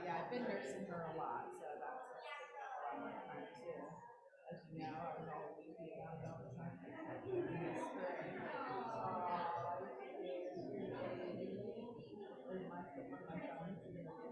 Yeah, I've been nursing her a lot, so that's taken up a lot of my time too. As you know, I was all weepy about it all the time. And my one of my sons, nephew,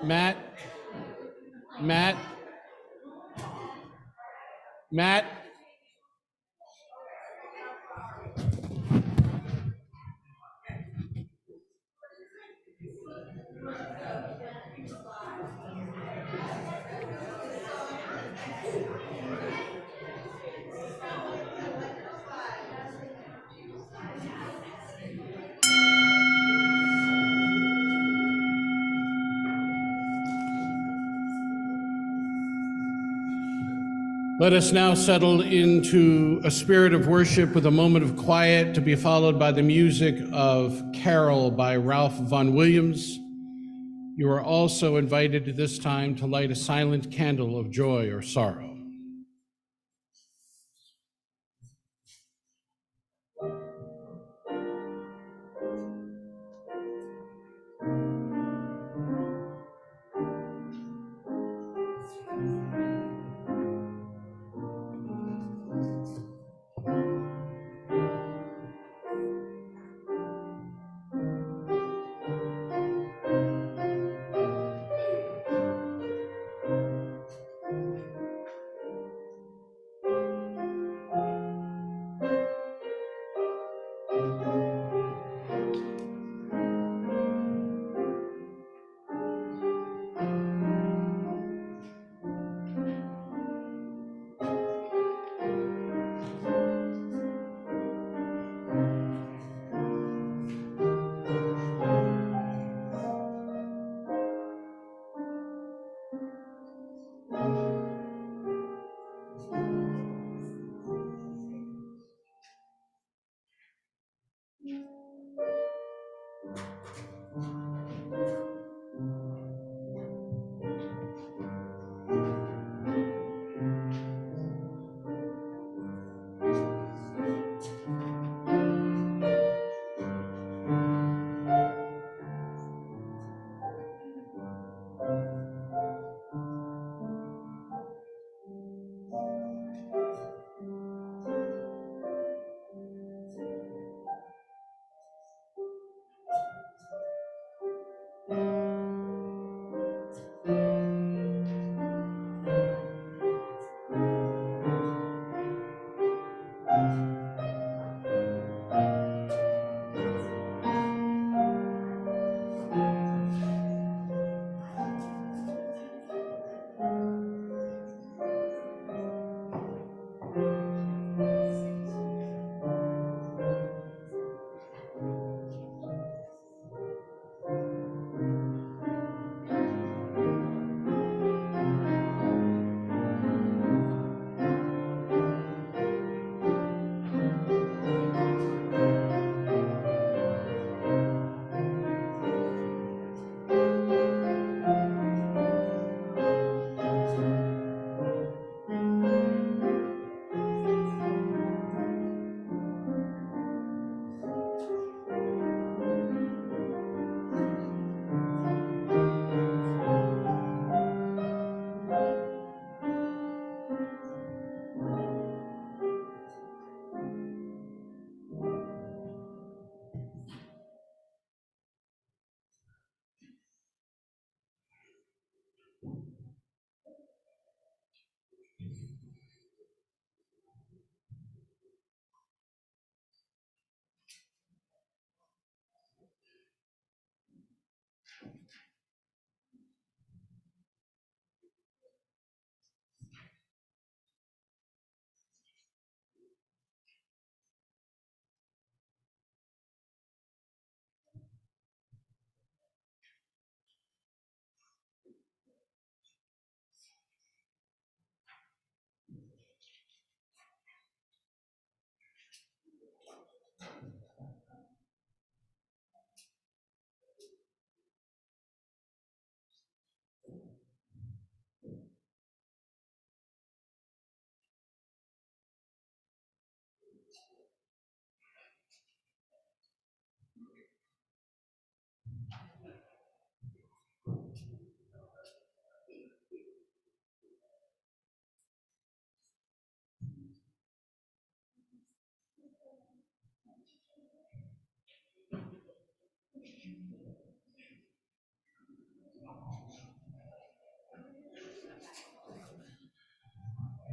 Matt, Matt, Matt. Let us now settle into a spirit of worship with a moment of quiet to be followed by the music of Carol by Ralph Vaughan Williams. You are also invited at this time to light a silent candle of joy or sorrow.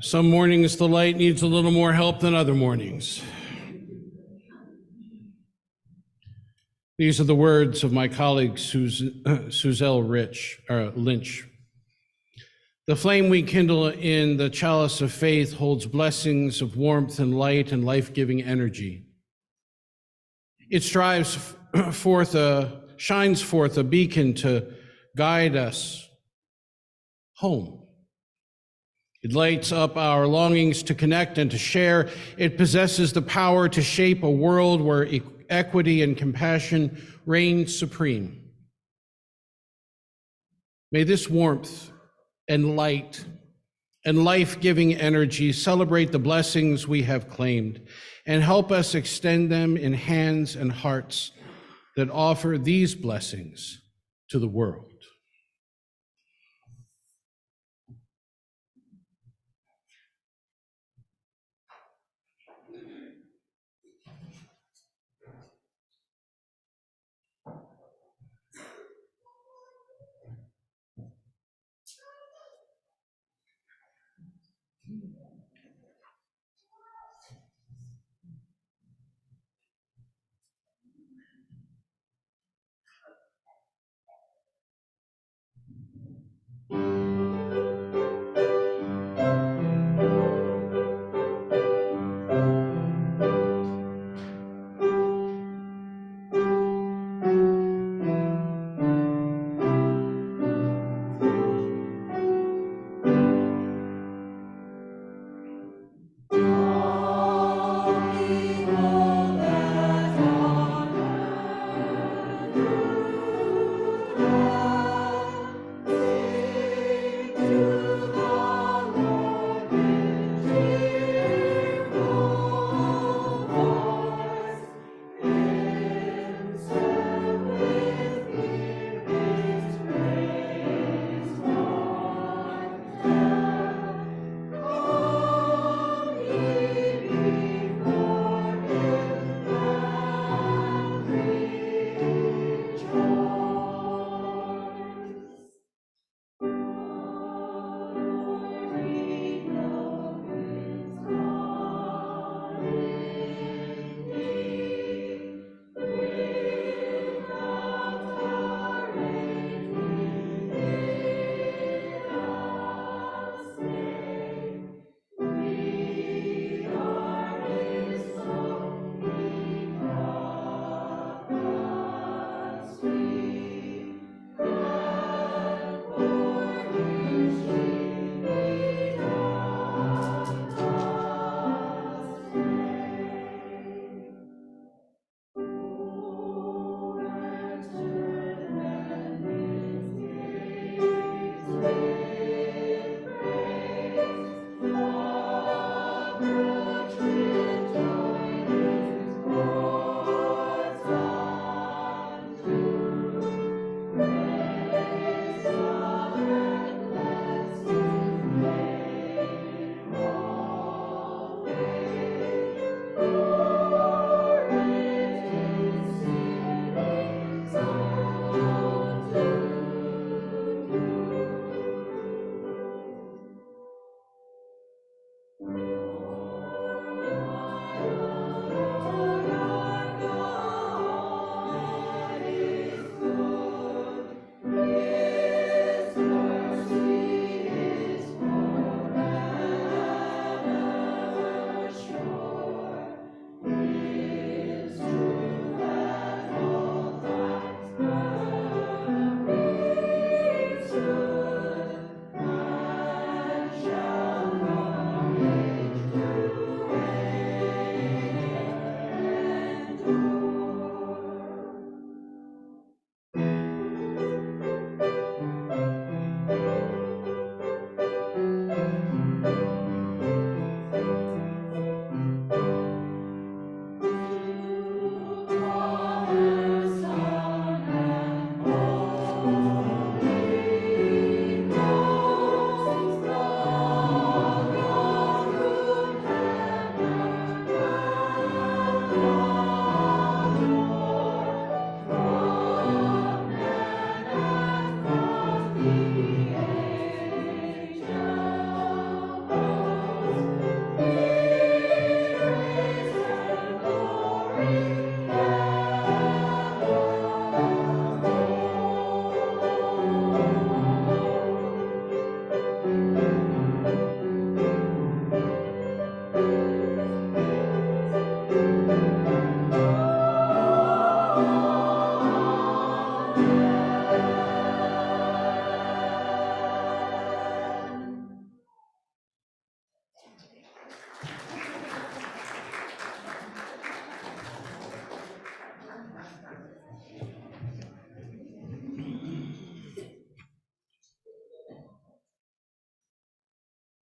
Some mornings the light needs a little more help than other mornings. These are the words of my colleague Suzelle Lynch. The flame we kindle in the chalice of faith holds blessings of warmth and light and life-giving energy. It shines forth a beacon to guide us home. It lights up our longings to connect and to share. It possesses the power to shape a world where equity and compassion reign supreme. May this warmth and light and life-giving energy celebrate the blessings we have claimed and help us extend them in hands and hearts that offer these blessings to the world.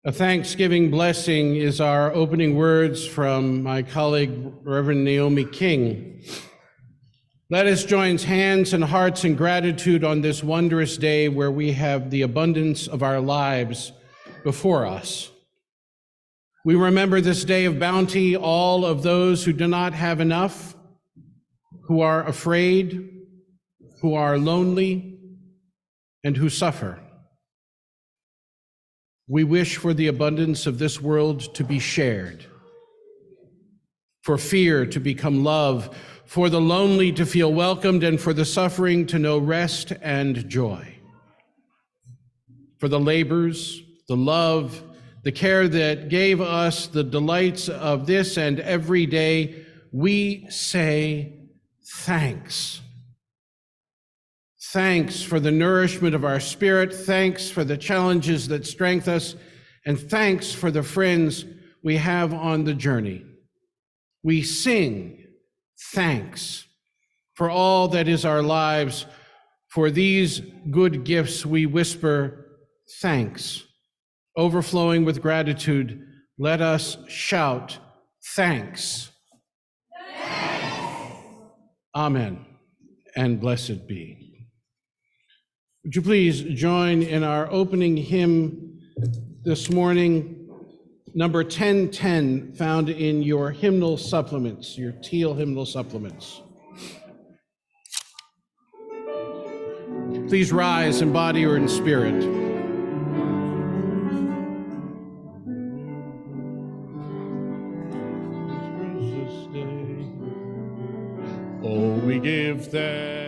A Thanksgiving blessing is our opening words from my colleague, Reverend Naomi King. Let us join hands and hearts in gratitude on this wondrous day where we have the abundance of our lives before us. We remember this day of bounty, all of those who do not have enough, who are afraid, who are lonely, and who suffer. We wish for the abundance of this world to be shared, for fear to become love, for the lonely to feel welcomed, and for the suffering to know rest and joy. For the labors, the love, the care that gave us the delights of this and every day, we say thanks. Thanks for the nourishment of our spirit, thanks for the challenges that strengthen us, and thanks for the friends we have on the journey. We sing thanks for all that is our lives. For these good gifts we whisper thanks. Overflowing with gratitude, let us shout thanks. Thanks. Amen, and blessed be. Would you please join in our opening hymn this morning, number 1010, found in your hymnal supplements, your teal hymnal supplements. Please rise in body or in spirit. Oh, we give thanks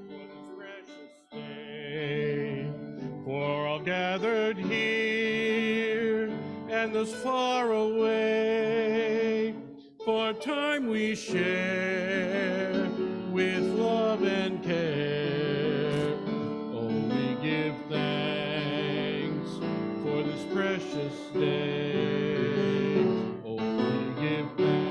for this precious day, for all gathered here and those far away, for time we share with love and care. Oh, we give thanks for this precious day. Oh, we give thanks.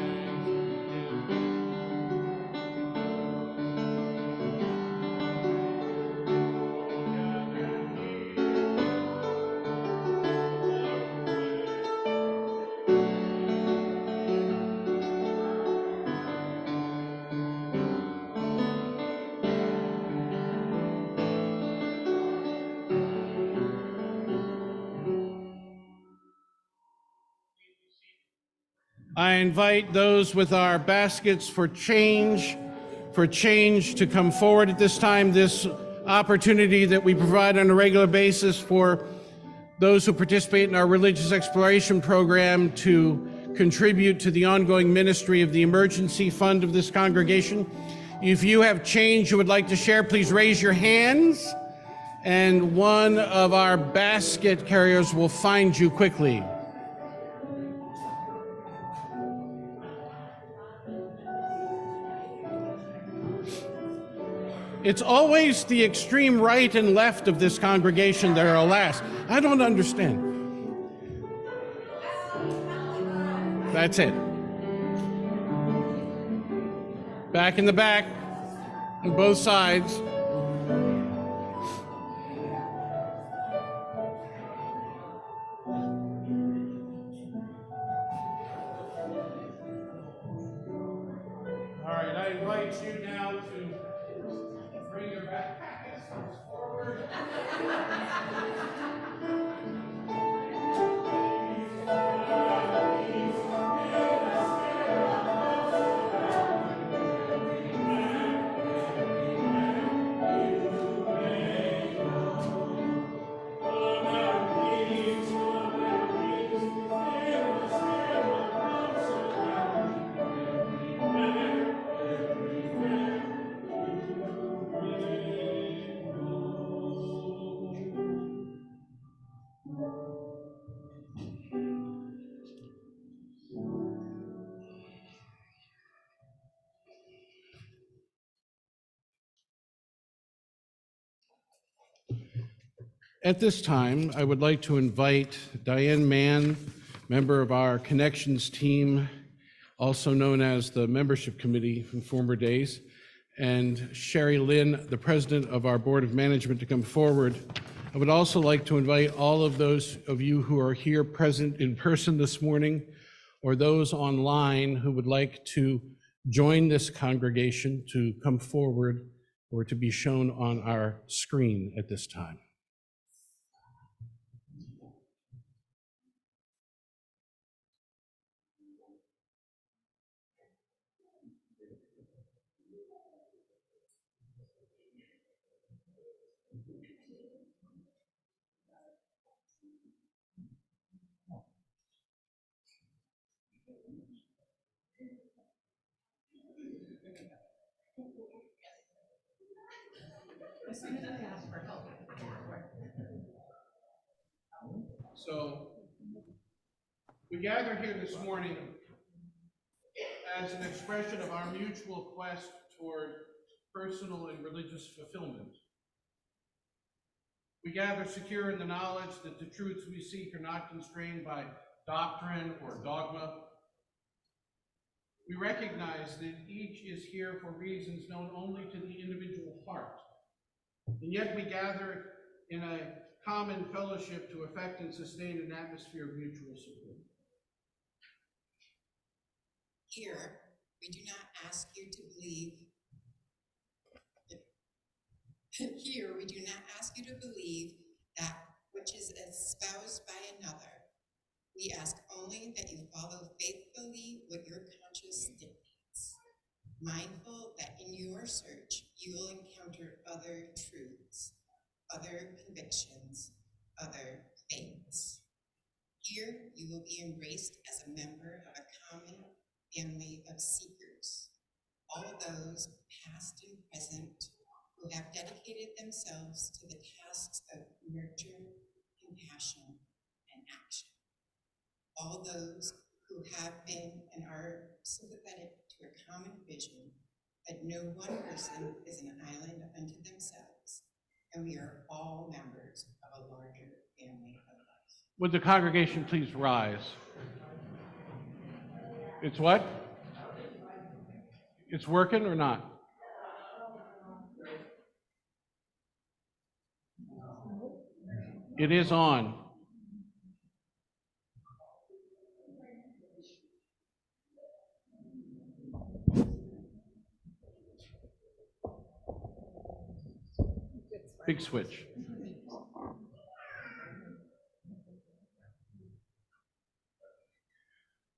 I invite those with our baskets for change to come forward at this time. This opportunity that we provide on a regular basis for those who participate in our religious exploration program to contribute to the ongoing ministry of the emergency fund of this congregation. If you have change you would like to share, please raise your hands, and one of our basket carriers will find you quickly. It's always the extreme right and left of this congregation that are last. I don't understand. That's it. Back in the back, on both sides. All right, I invite you now to bring your backpacks forward. At this time, I would like to invite Diane Mann, member of our Connections team, also known as the Membership Committee from former days, and Sherry Lynn, the president of our Board of Management, to come forward I would also like to invite all of those of you who are here present in person this morning, or those online who would like to join this congregation, to come forward or to be shown on our screen at this time. So we gather here this morning as an expression of our mutual quest toward personal and religious fulfillment. We gather secure in the knowledge that the truths we seek are not constrained by doctrine or dogma. We recognize that each is here for reasons known only to the individual heart. And yet we gather in a common fellowship to effect and sustain an atmosphere of mutual support. Here, we do not ask you to believe. Here, we do not ask you to believe that which is espoused by another. We ask only that you follow faithfully what your conscience dictates, mindful that in your search you will encounter other truths, other convictions, other faiths. Here, you will be embraced as a member of a common family of seekers, all those past and present who have dedicated themselves to the tasks of nurture, compassion, and action. All those who have been and are sympathetic to a common vision that no one person is an island unto themselves, and we are all members of a larger family of life. Would the congregation please rise? It's what? It's working or not? It is on. Big switch.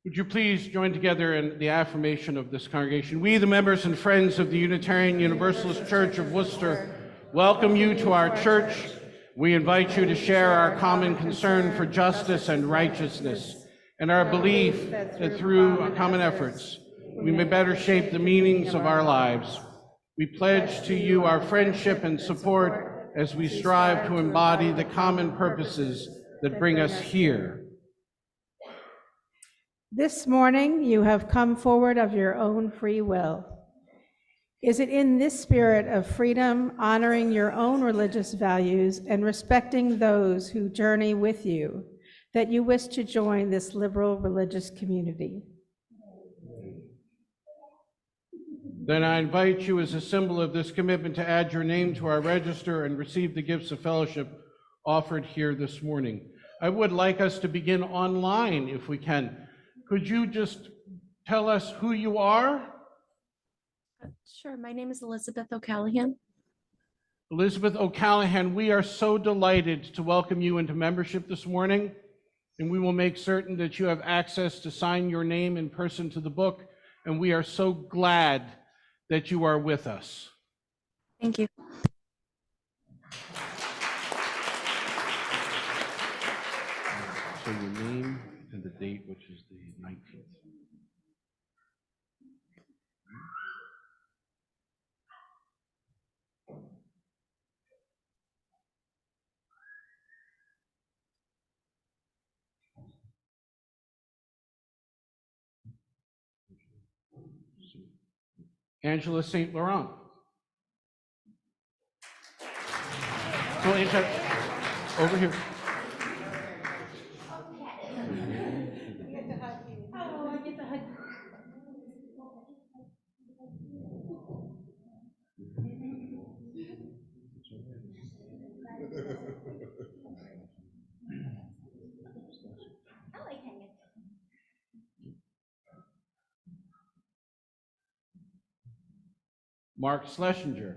Would you please join together in the affirmation of this congregation? We, the members and friends of the Unitarian Universalist Church of Worcester, welcome you to our church. We invite you to share our common concern for justice and righteousness, and our belief that through common efforts, we may better shape the meanings of our lives. We pledge to you our friendship and support as we strive to embody the common purposes that bring us here. This morning, you have come forward of your own free will. Is it in this spirit of freedom, honoring your own religious values and respecting those who journey with you, that you wish to join this liberal religious community? Then I invite you as a symbol of this commitment to add your name to our register and receive the gifts of fellowship offered here this morning. I would like us to begin online if we can. Could you just tell us who you are? Sure. My name is Elizabeth O'Callaghan. Elizabeth O'Callaghan, we are so delighted to welcome you into membership this morning, and we will make certain that you have access to sign your name in person to the book, and we are so glad that you are with us. Thank you. So your name and the date, which is the 19th. Angela St. Laurent. So, over here. Mark Schlesinger.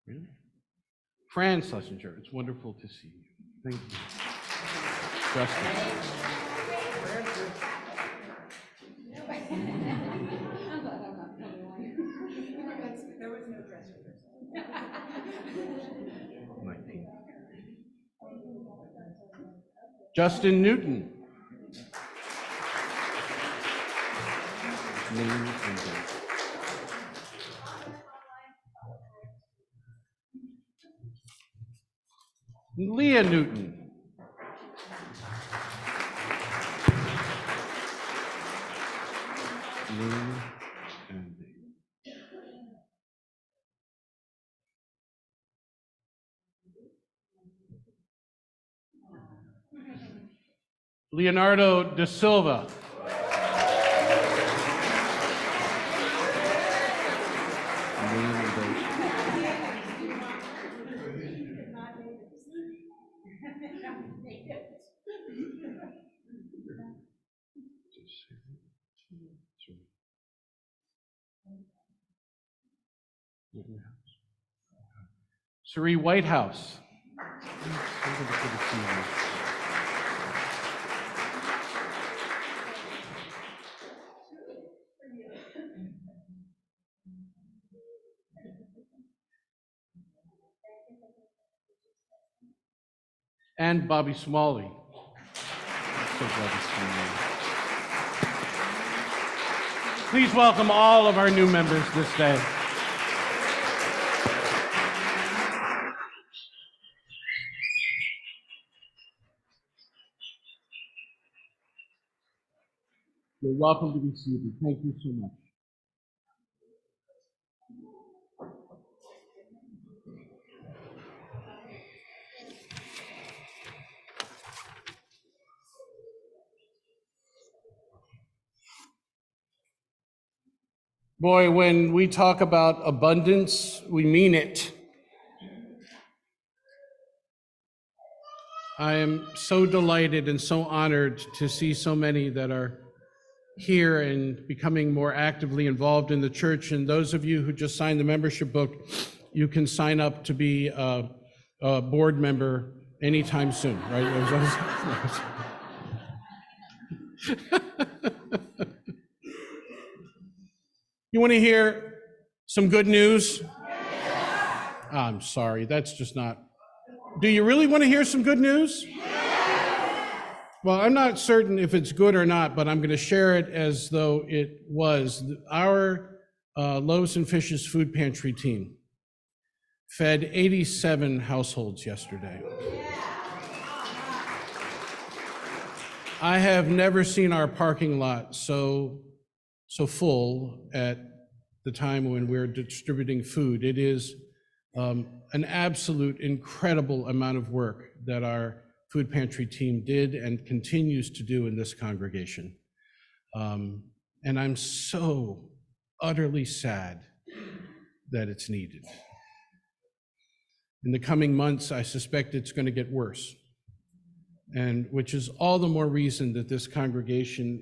Really? Fran Schlesinger, it's wonderful to see you. Thank you. Justin. There was no dress rehearsal. 19. Justin Newton. Name and date. Leah Newton. Name and date. Leonardo da Silva. Name and date. Sheree Whitehouse. And Bobby Smalley. So glad to see you. Please welcome all of our new members this day. You're welcome to be seated. Thank you so much. Boy, when we talk about abundance, we mean it. I am so delighted and so honored to see so many that are here and becoming more actively involved in the church. And those of you who just signed the membership book, you can sign up to be a board member anytime soon, right? You want to hear some good news? I'm sorry, that's just not. Do you really want to hear some good news? Well, I'm not certain if it's good or not, but I'm going to share it as though it was. Our Loaves and Fishes food pantry team fed 87 households yesterday. I have never seen our parking lot so full at the time when we're distributing food. It is an absolute incredible amount of work that our food pantry team did and continues to do in this congregation. And I'm so utterly sad that it's needed. In the coming months, I suspect it's going to get worse, and which is all the more reason that this congregation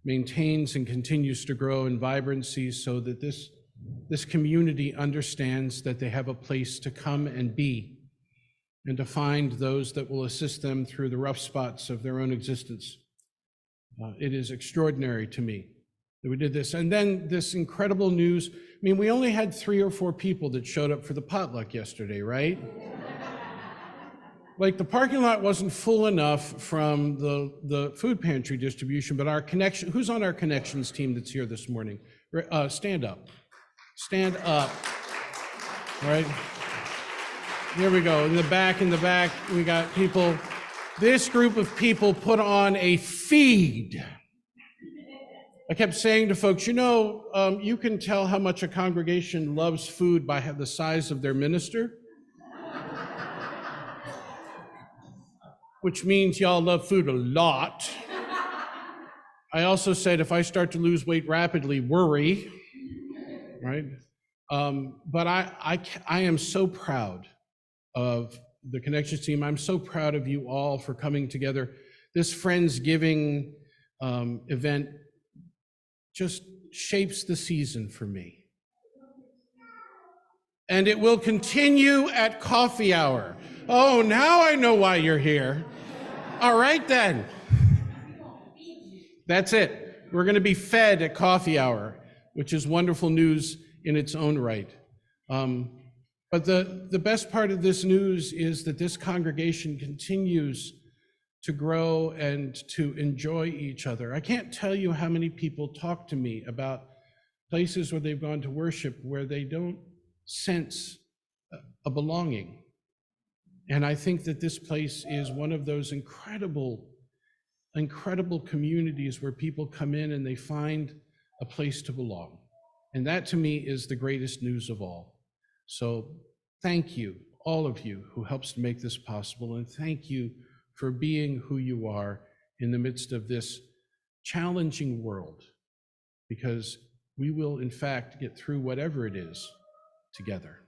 maintains and continues to grow in vibrancy so that this community understands that they have a place to come and be and to find those that will assist them through the rough spots of their own existence. It is extraordinary to me that we did this. And then this incredible news. I mean, we only had 3 or 4 people that showed up for the potluck yesterday, right? Like the parking lot wasn't full enough from the food pantry distribution, but our connection, who's on our connections team that's here this morning? Stand up. Stand up. All right. Here we go. In the back, we got people. This group of people put on a feed. I kept saying to folks, you can tell how much a congregation loves food by the size of their minister. which means y'all love food a lot. I also said if I start to lose weight rapidly, worry, right? But I am so proud of the Connections team. I'm so proud of you all for coming together. This Friendsgiving event just shapes the season for me. And it will continue at coffee hour. Oh, now I know why you're here. All right then. That's it. We're going to be fed at coffee hour, which is wonderful news in its own right. But the best part of this news is that this congregation continues to grow and to enjoy each other. I can't tell you how many people talk to me about places where they've gone to worship where they don't sense a belonging. And I think that this place is one of those incredible communities where people come in and they find a place to belong. And that to me is the greatest news of all. So thank you, all of you who helps to make this possible. And thank you for being who you are in the midst of this challenging world, because we will in fact get through whatever it is together.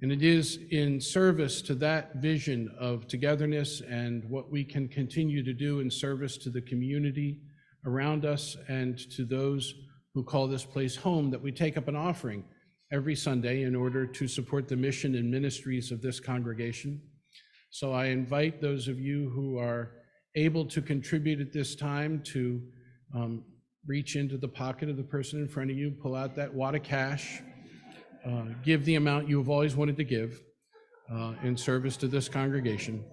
And it is in service to that vision of togetherness and what we can continue to do in service to the community around us and to those who call this place home that we take up an offering every Sunday in order to support the mission and ministries of this congregation. So I invite those of you who are able to contribute at this time to reach into the pocket of the person in front of you, pull out that wad of cash, give the amount you have always wanted to give in service to this congregation.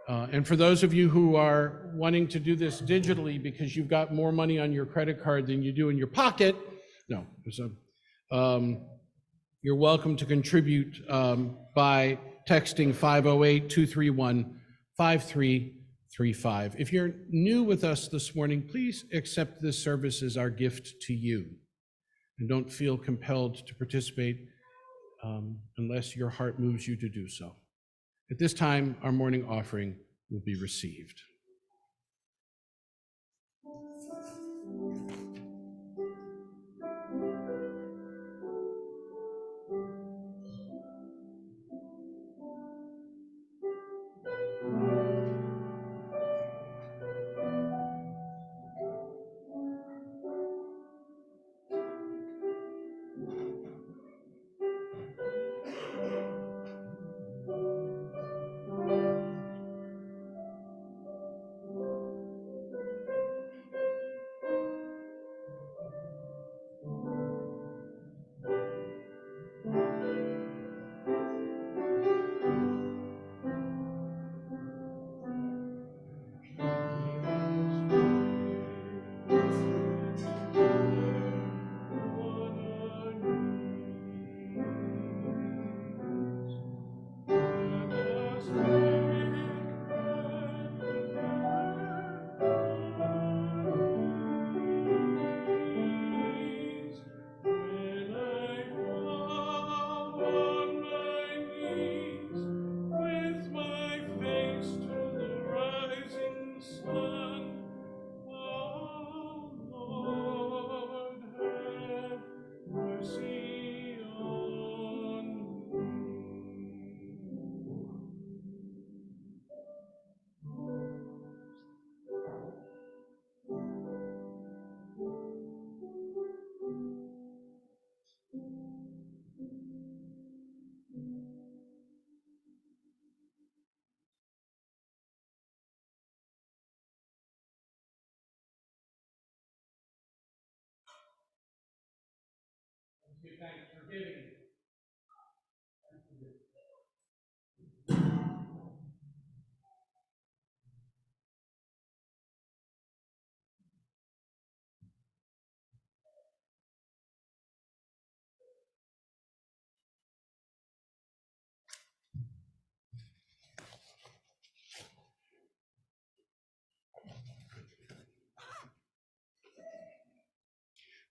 And for those of you who are wanting to do this digitally because you've got more money on your credit card than you do in your pocket, no, you're welcome to contribute by texting 508-231-5335. If you're new with us this morning, please accept this service as our gift to you. And don't feel compelled to participate unless your heart moves you to do so. At this time, our morning offering will be received. Thanks for giving.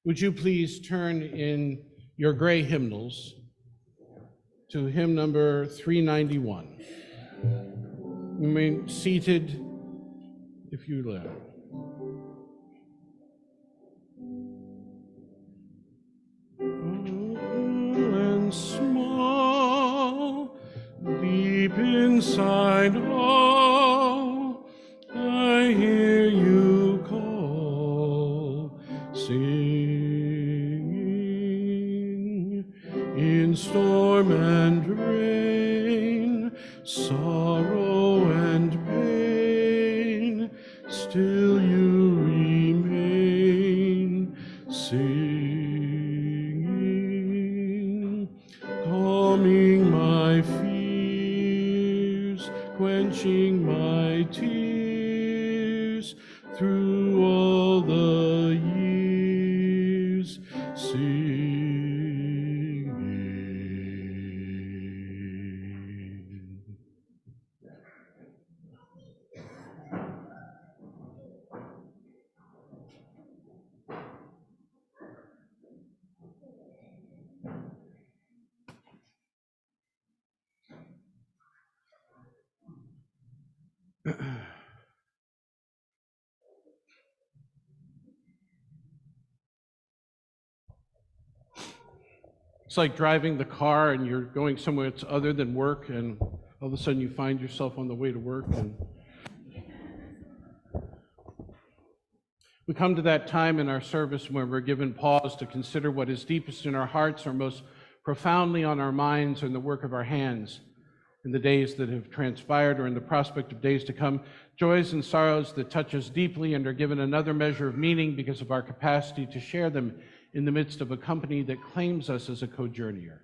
Would you please turn in your gray hymnals to hymn number 391. Remain seated if you like. And small, deep inside all, I hear you call, singing in storm and rain, sorrow and pain, still you remain, singing, calming my fears, quenching my tears, through all the years, singing. It's like driving the car and you're going somewhere that's other than work, and all of a sudden you find yourself on the way to work. And we come to that time in our service when we're given pause to consider what is deepest in our hearts or most profoundly on our minds and the work of our hands in the days that have transpired or in the prospect of days to come, joys and sorrows that touch us deeply and are given another measure of meaning because of our capacity to share them in the midst of a company that claims us as a co-journeyer.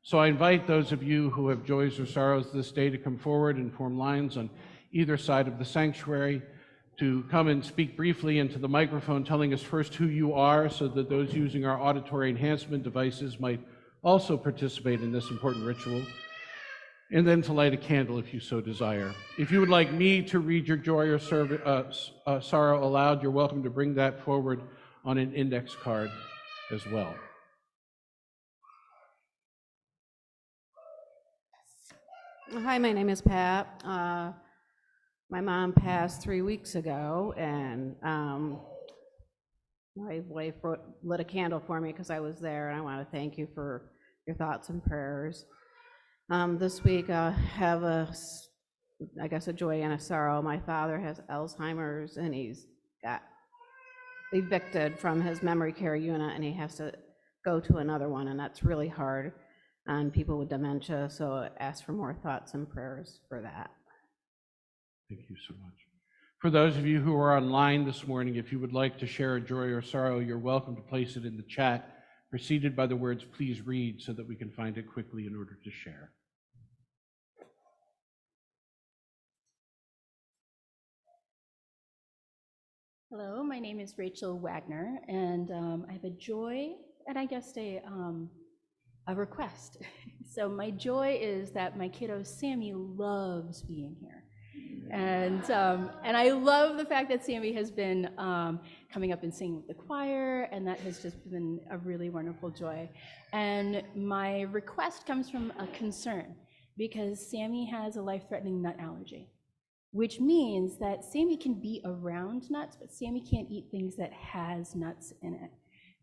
So I invite those of you who have joys or sorrows this day to come forward and form lines on either side of the sanctuary, to come and speak briefly into the microphone, telling us first who you are so that those using our auditory enhancement devices might also participate in this important ritual, and then to light a candle if you so desire. If you would like me to read your joy or sorrow aloud, you're welcome to bring that forward on an index card as well. Hi, my name is Pat. My mom passed 3 weeks ago, and my wife lit a candle for me because I was there, and I want to thank you for your thoughts and prayers. This week I have a joy and a sorrow. My father has Alzheimer's, and he's got evicted from his memory care unit, and he has to go to another one, and that's really hard on people with dementia, so I ask for more thoughts and prayers for that. Thank you so much. For those of you who are online this morning, if you would like to share a joy or sorrow, you're welcome to place it in the chat, preceded by the words, "Please read," so that we can find it quickly in order to share. Hello, my name is Rachel Wagner, and I have a joy and I guess a request. So my joy is that my kiddo Sammy loves being here. And I love the fact that Sammy has been coming up and singing with the choir, and that has just been a really wonderful joy. And my request comes from a concern, because Sammy has a life-threatening nut allergy, which means that Sammy can be around nuts, but Sammy can't eat things that has nuts in it.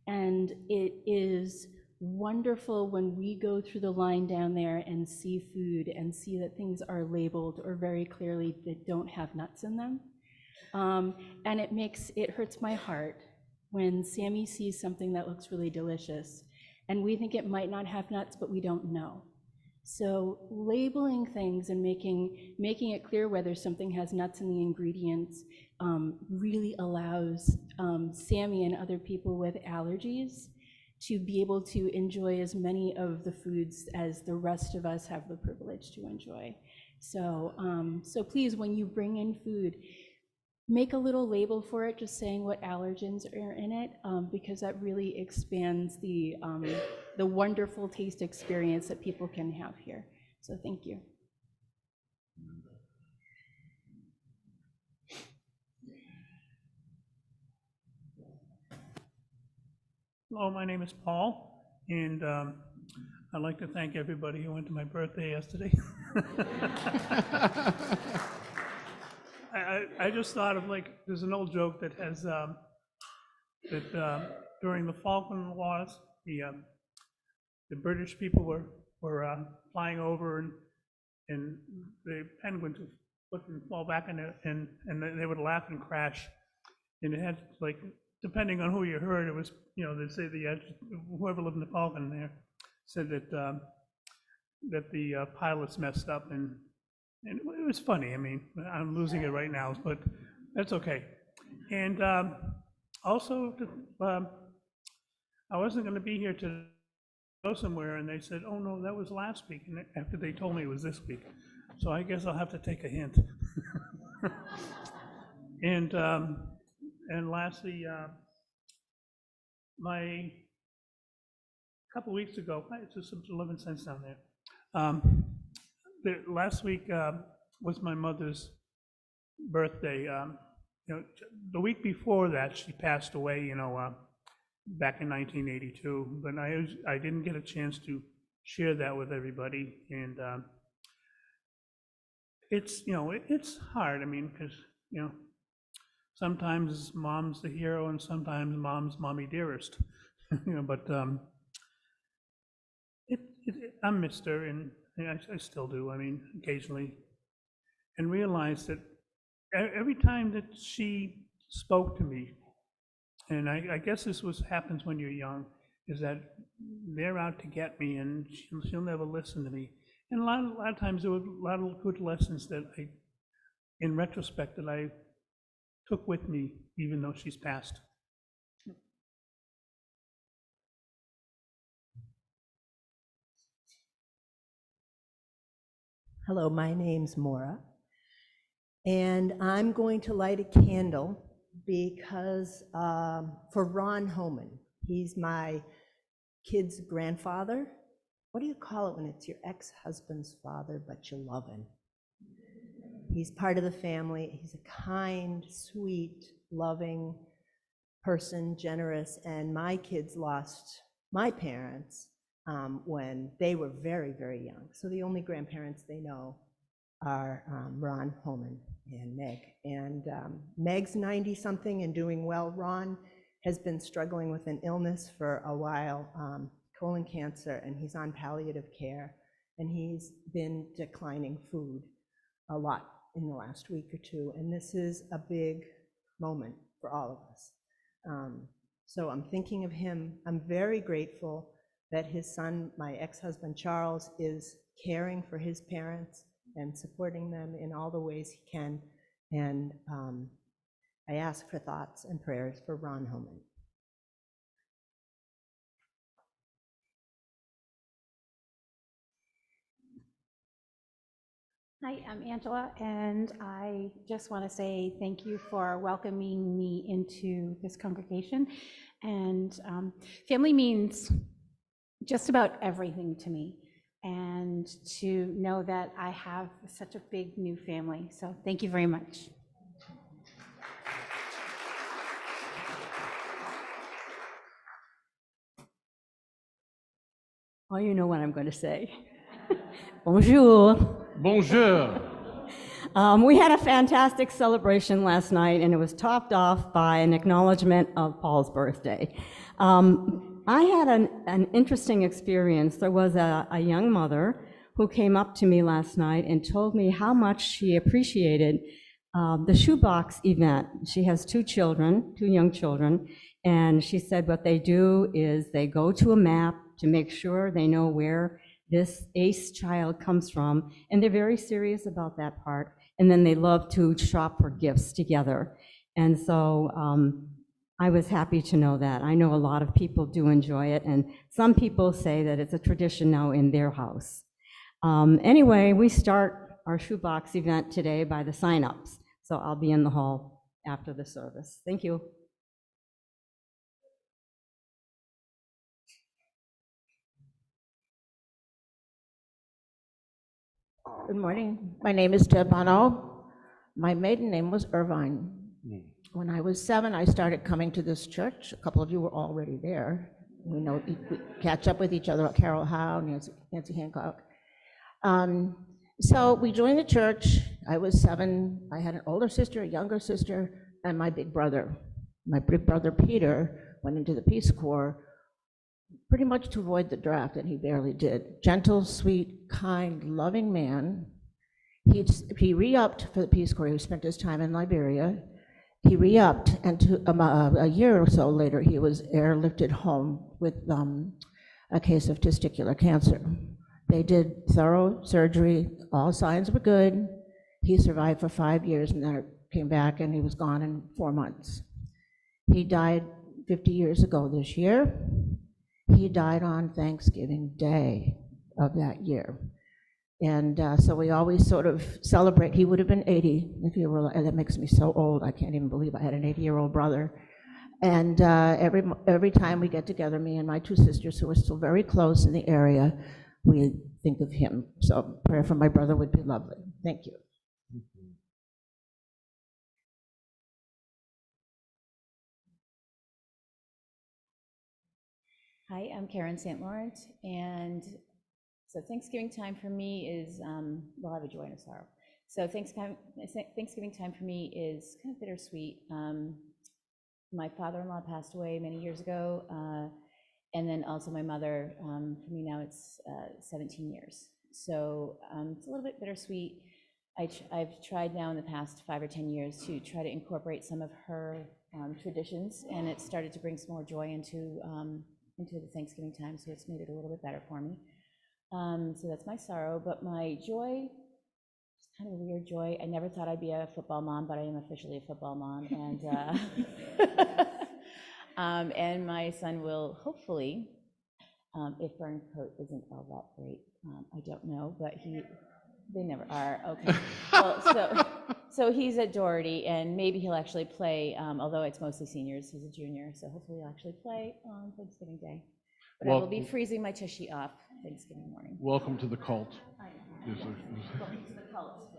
And it is wonderful when we go through the line down there and see food and see that things are labeled or very clearly that don't have nuts in them. And it hurts my heart when Sammy sees something that looks really delicious and we think it might not have nuts, but we don't know. So labeling things and making it clear whether something has nuts in the ingredients really allows Sammy and other people with allergies to be able to enjoy as many of the foods as the rest of us have the privilege to enjoy. So, so please, when you bring in food, make a little label for it, just saying what allergens are in it, because that really expands the wonderful taste experience that people can have here. So thank you. Hello, my name is Paul, and I'd like to thank everybody who went to my birthday yesterday. I just thought of, like, there's an old joke that has, during the Falkland Wars, the British people were flying over, and the penguins would fall back in it, and they would laugh and crash. And it had, like, depending on who you heard, it was, they'd say whoever lived in the Falkland there said that the pilots messed up, and it was funny. I mean, I'm losing it right now, but that's okay. And also, I wasn't going to be here to go somewhere, and they said, "Oh no, that was last week," and after they told me it was this week, so I guess I'll have to take a hint. And lastly, a couple weeks ago, it's just 11 cents down there. Last week was my mother's birthday. The week before that, she passed away, back in 1982, but I didn't get a chance to share that with everybody, and it's hard. I mean, because sometimes mom's the hero, and sometimes mom's mommy dearest. But I missed her, and I still do. I mean, occasionally, and realized that every time that she spoke to me, and I guess this happens when you're young, is that they're out to get me, and she'll never listen to me. And a lot of times there were a lot of good lessons that in retrospect, that I took with me, even though she's passed. Hello, my name's Maura, and I'm going to light a candle because for Ron Homan. He's my kid's grandfather. What do you call it when it's your ex-husband's father, but you love him? He's part of the family. He's a kind, sweet, loving person, generous, and my kids lost my parents when they were very, very young. So the only grandparents they know are Ron Homan and Meg. And Meg's 90-something and doing well. Ron has been struggling with an illness for a while, colon cancer, and he's on palliative care. And he's been declining food a lot in the last week or two. And this is a big moment for all of us. So I'm thinking of him. I'm very grateful that his son, my ex-husband Charles, is caring for his parents and supporting them in all the ways he can. And I ask for thoughts and prayers for Ron Homan. Hi, I'm Angela, and I just want to say thank you for welcoming me into this congregation. And family means just about everything to me, and to know that I have such a big new family. So thank you very much. Oh, you know what I'm going to say. Bonjour. Bonjour. We had a fantastic celebration last night, and it was topped off by an acknowledgement of Paul's birthday. I had an interesting experience. There was a young mother who came up to me last night and told me how much she appreciated the shoebox event. She has two young children, and she said what they do is they go to a map to make sure they know where this ACE child comes from, and they're very serious about that part. And then they love to shop for gifts together. And so I was happy to know that. I know a lot of people do enjoy it, and some people say that it's a tradition now in their house. Anyway, we start our shoebox event today by the sign-ups. So I'll be in the hall after the service. Thank you. Good morning. My name is Deb Bono. My maiden name was Irvine. When I was 7, I started coming to this church. A couple of you were already there. We catch up with each other, Carol Howe, Nancy Hancock. So we joined the church. I was 7. I had an older sister, a younger sister, and my big brother. My big brother Peter went into the Peace Corps pretty much to avoid the draft, and he barely did. Gentle, sweet, kind, loving man. He re-upped for the Peace Corps. He spent his time in Liberia. He re-upped, and a year or so later, he was airlifted home with a case of testicular cancer. They did thorough surgery. All signs were good. He survived for 5 years, and then it came back, and he was gone in 4 months. He died 50 years ago this year. He died on Thanksgiving Day of that year. And so we always sort of celebrate. He would have been 80 if he were, and that makes me so old. I can't even believe I had an 80-year-old brother. And every time we get together, me and my 2 sisters, who are still very close in the area, we think of him. So prayer for my brother would be lovely. Thank you. Hi, I'm Karen St. Laurent, and so Thanksgiving time for me is, well, I have a joy and a sorrow. So Thanksgiving time for me is kind of bittersweet. My father-in-law passed away many years ago, and then also my mother, for me now it's 17 years. So it's a little bit bittersweet. I've tried now in the past 5 or 10 years to try to incorporate some of her traditions, and it started to bring some more joy into the Thanksgiving time, so it's made it a little bit better for me. So that's my sorrow, but my joy, it's kind of a weird joy. I never thought I'd be a football mom, but I am officially a football mom, and and my son will hopefully, if Burn Coat isn't all that great, I don't know, but they never are. Okay. Well, so he's at Doherty, and maybe he'll actually play, although it's mostly seniors, he's a junior, so hopefully he'll actually play on Thanksgiving Day. But I will be freezing my tushy off Thanksgiving morning. Welcome to the cult. Welcome to the cult.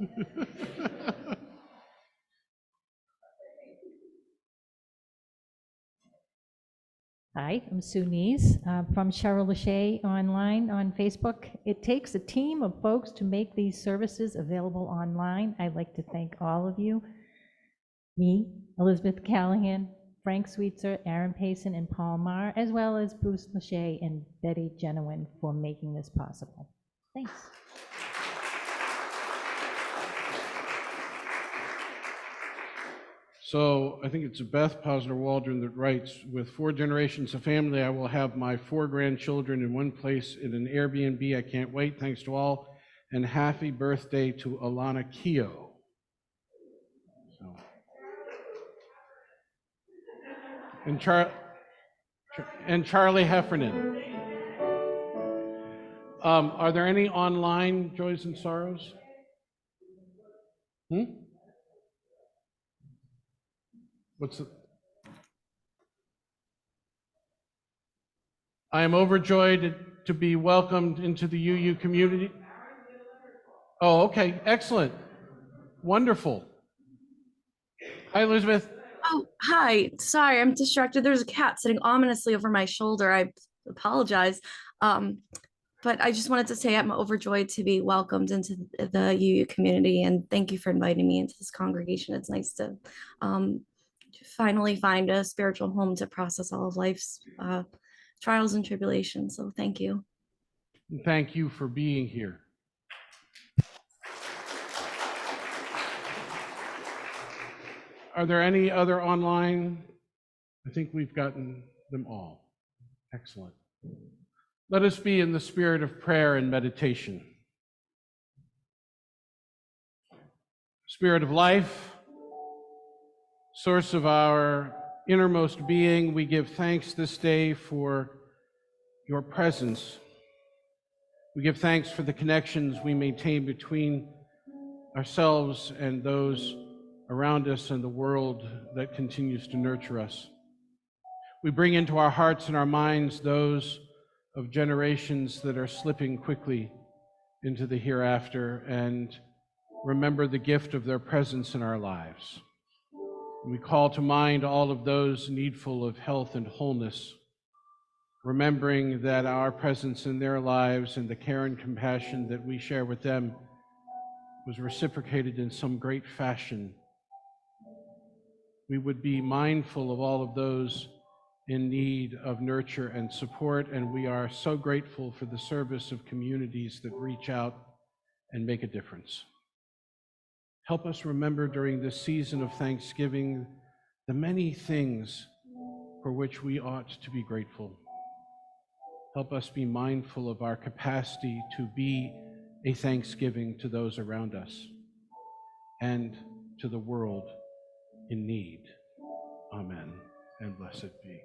Hi, I'm Sue Nees from Cheryl Lachey online on Facebook. It takes a team of folks to make these services available online. I'd like to thank all of you, me, Elizabeth Callahan, Frank Sweetser, Aaron Payson, and Paul Marr, as well as Bruce Lachey and Betty Genowin for making this possible. Thanks. So I think it's Beth Posner-Waldron that writes, with 4 generations of family, I will have my 4 grandchildren in one place in an Airbnb. I can't wait. Thanks to all. And happy birthday to Alana Keogh. So. And Charlie Heffernan. Are there any online joys and sorrows? What's it? I am overjoyed to be welcomed into the UU community. Oh, okay, excellent. Wonderful. Hi, Elizabeth. Oh, hi. Sorry, I'm distracted. There's a cat sitting ominously over my shoulder. I apologize. But I just wanted to say I'm overjoyed to be welcomed into the UU community, and thank you for inviting me into this congregation. It's nice to finally find a spiritual home to process all of life's trials and tribulations. So thank you. Thank you for being here. Are there any other online? I think we've gotten them all. Excellent. Let us be in the spirit of prayer and meditation. Spirit of life, source of our innermost being, we give thanks this day for your presence. We give thanks for the connections we maintain between ourselves and those around us and the world that continues to nurture us. We bring into our hearts and our minds those of generations that are slipping quickly into the hereafter, and remember the gift of their presence in our lives. We call to mind all of those needful of health and wholeness, remembering that our presence in their lives and the care and compassion that we share with them was reciprocated in some great fashion. We would be mindful of all of those in need of nurture and support, and we are so grateful for the service of communities that reach out and make a difference. Help us remember during this season of Thanksgiving the many things for which we ought to be grateful. Help us be mindful of our capacity to be a thanksgiving to those around us and to the world in need. Amen, and blessed be.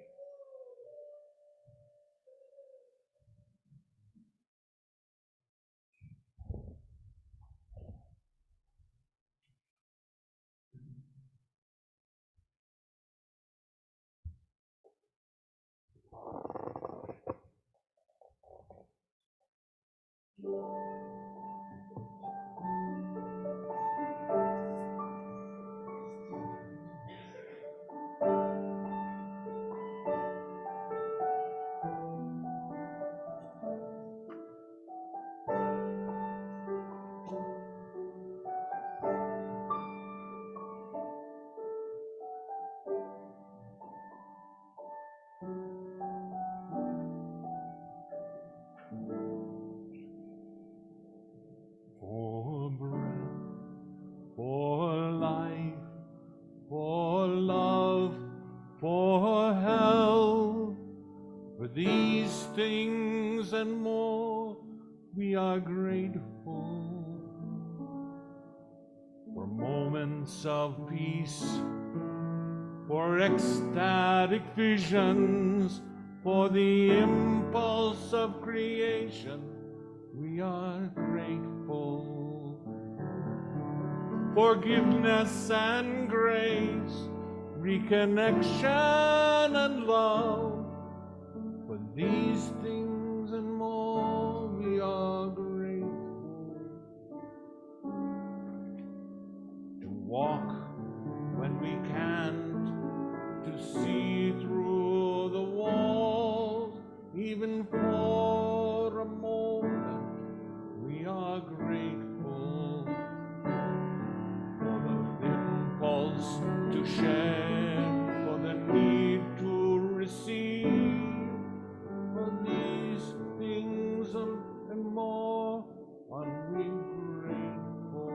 For breath, for life, for love, for health, for these things and more, we are grateful. For moments of peace, for ecstatic visions, for the impulse of creation, we are grateful. Forgiveness and grace, reconnection and love, for these things and more, we are grateful. To walk when we can't, to see through the walls, even for a moment, we are grateful. For the impulse to share, for the need to receive, for these things and more, are we grateful.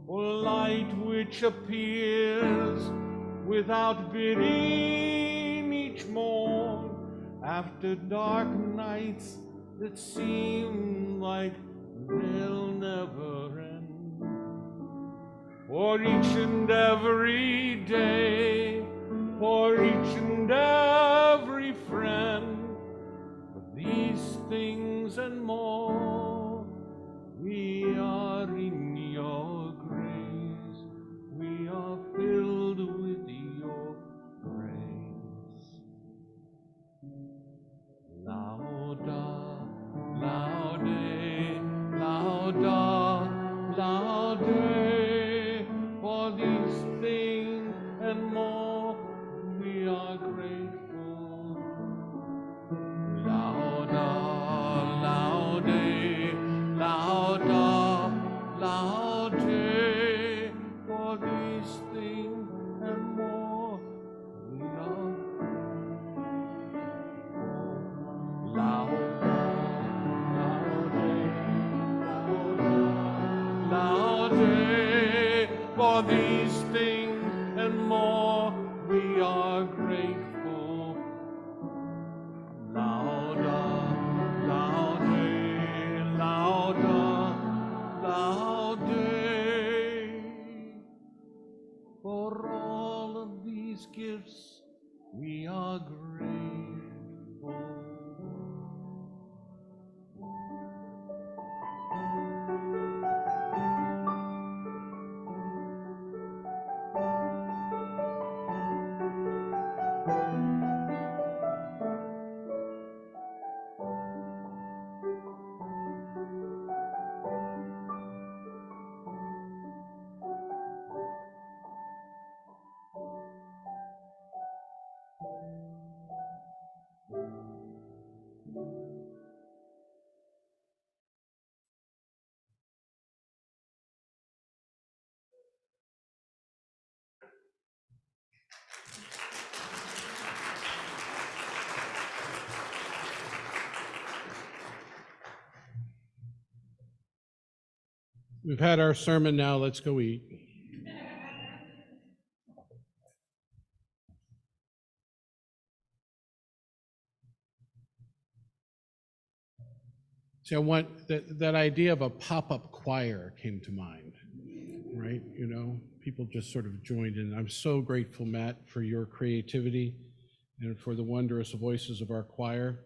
For light which appears without bidding each morn, after dark nights that seem like they'll never end. For each and every day, for each and every friend, for these things and more, we are in your grace, we are filled with your grace. Lauda, laude, lauda, laude, for these things and more, we are grateful. Lauda, laude, lauda, laude, for these things and more, we are laude, laude, laude, for these things and more, we are grateful. Lauda, laude, lauda, laude, for all of these gifts, we are grateful. We've had our sermon now, let's go eat. See, I want that idea of a pop-up choir came to mind, right? You know, people just sort of joined in. I'm so grateful, Matt, for your creativity and for the wondrous voices of our choir.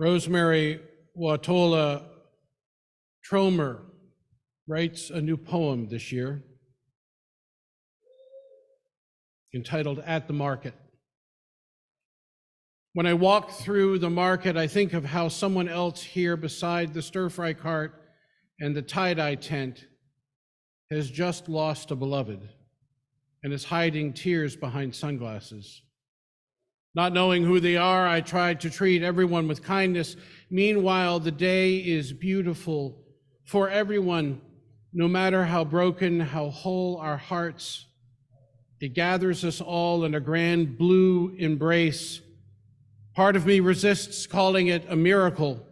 Rosemary Watola Tromer writes a new poem this year entitled At the Market. When I walk through the market, I think of how someone else here beside the stir-fry cart and the tie-dye tent has just lost a beloved and is hiding tears behind sunglasses. Not knowing who they are, I try to treat everyone with kindness. Meanwhile, the day is beautiful for everyone, no matter how broken, how whole our hearts. It gathers us all in a grand blue embrace. Part of me resists calling it a miracle.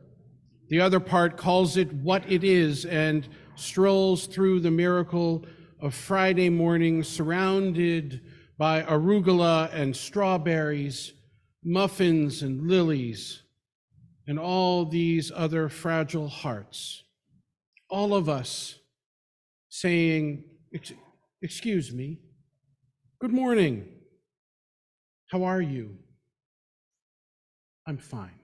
The other part calls it what it is and strolls through the miracle of Friday morning surrounded by arugula and strawberries, muffins and lilies, and all these other fragile hearts. All of us saying, excuse me, good morning, how are you? I'm fine.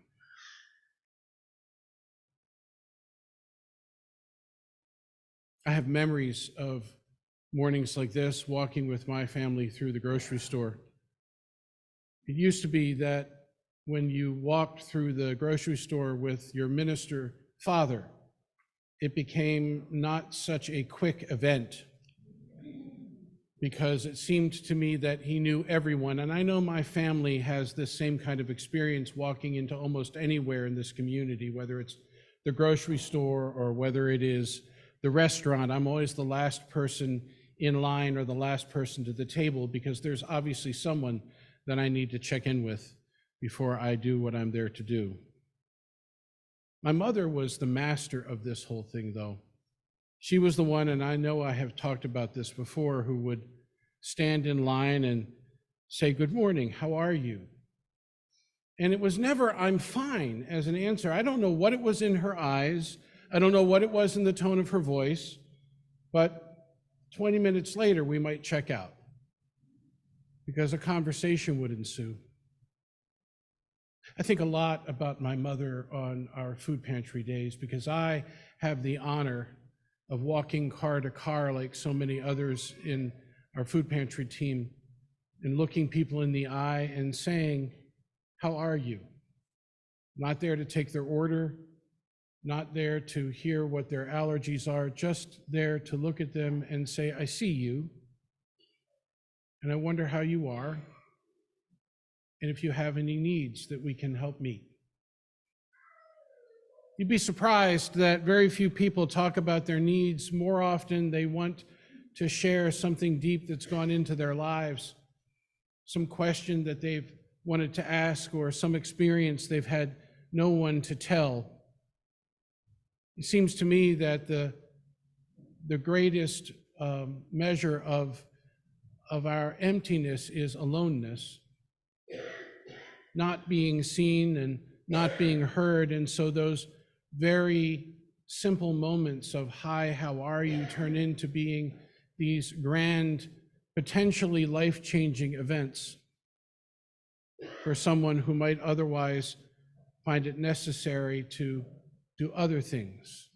I have memories of mornings like this, walking with my family through the grocery store. It used to be that when you walked through the grocery store with your minister father, it became not such a quick event because it seemed to me that he knew everyone. And I know my family has this same kind of experience walking into almost anywhere in this community, whether it's the grocery store or whether it is the restaurant. I'm always the last person in line or the last person to the table because there's obviously someone that I need to check in with before I do what I'm there to do. My mother was the master of this whole thing, though. She was the one, and I know I have talked about this before, who would stand in line and say, good morning, how are you? And it was never, I'm fine, as an answer. I don't know what it was in her eyes. I don't know what it was in the tone of her voice, but 20 minutes later, we might check out because a conversation would ensue. I think a lot about my mother on our food pantry days because I have the honor of walking car to car like so many others in our food pantry team and looking people in the eye and saying, how are you? Not there to take their order, not there to hear what their allergies are, just there to look at them and say, I see you, and I wonder how you are, and if you have any needs that we can help meet. You'd be surprised that very few people talk about their needs. More often, they want to share something deep that's gone into their lives, some question that they've wanted to ask or some experience they've had no one to tell. It seems to me that the greatest measure of our emptiness is aloneness, not being seen and not being heard. And so those very simple moments of hi, how are you, turn into being these grand, potentially life-changing events for someone who might otherwise find it necessary to do other things.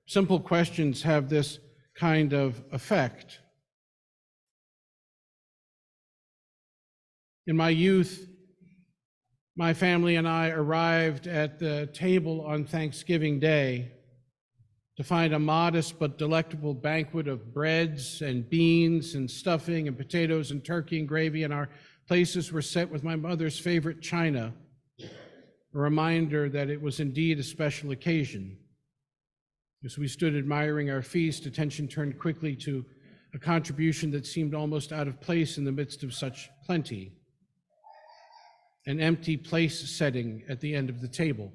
Simple questions have this kind of effect. In my youth, my family and I arrived at the table on Thanksgiving Day to find a modest but delectable banquet of breads and beans and stuffing and potatoes and turkey and gravy, and our places were set with my mother's favorite china, a reminder that it was indeed a special occasion. As we stood admiring our feast, attention turned quickly to a contribution that seemed almost out of place in the midst of such plenty. an empty place setting at the end of the table.